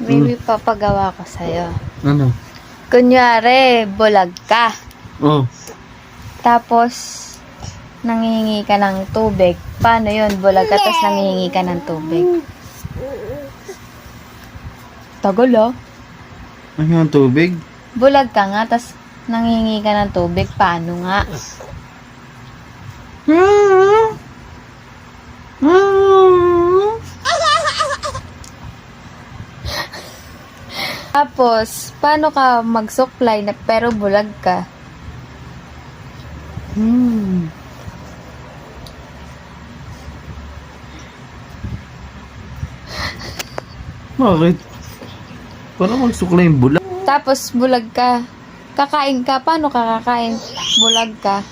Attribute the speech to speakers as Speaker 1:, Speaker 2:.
Speaker 1: May papagawa ko sa'yo.
Speaker 2: Ano?
Speaker 1: Kunyari, bulag ka.
Speaker 2: Oh.
Speaker 1: Tapos, nangihingi ka ng tubig. Paano yun? Bulag ka, tapos nangihingi ka ng tubig. Tagal ah.
Speaker 2: Ano yung tubig?
Speaker 1: Bulag ka nga, tapos nangihingi ka ng tubig. Paano nga? Tapos, paano ka mag-supply na pero bulag ka?
Speaker 2: Bakit? Para magsukla yung bulak.
Speaker 1: Tapos, bulag ka. Kakain ka. Paano ka kakain? Bulag ka.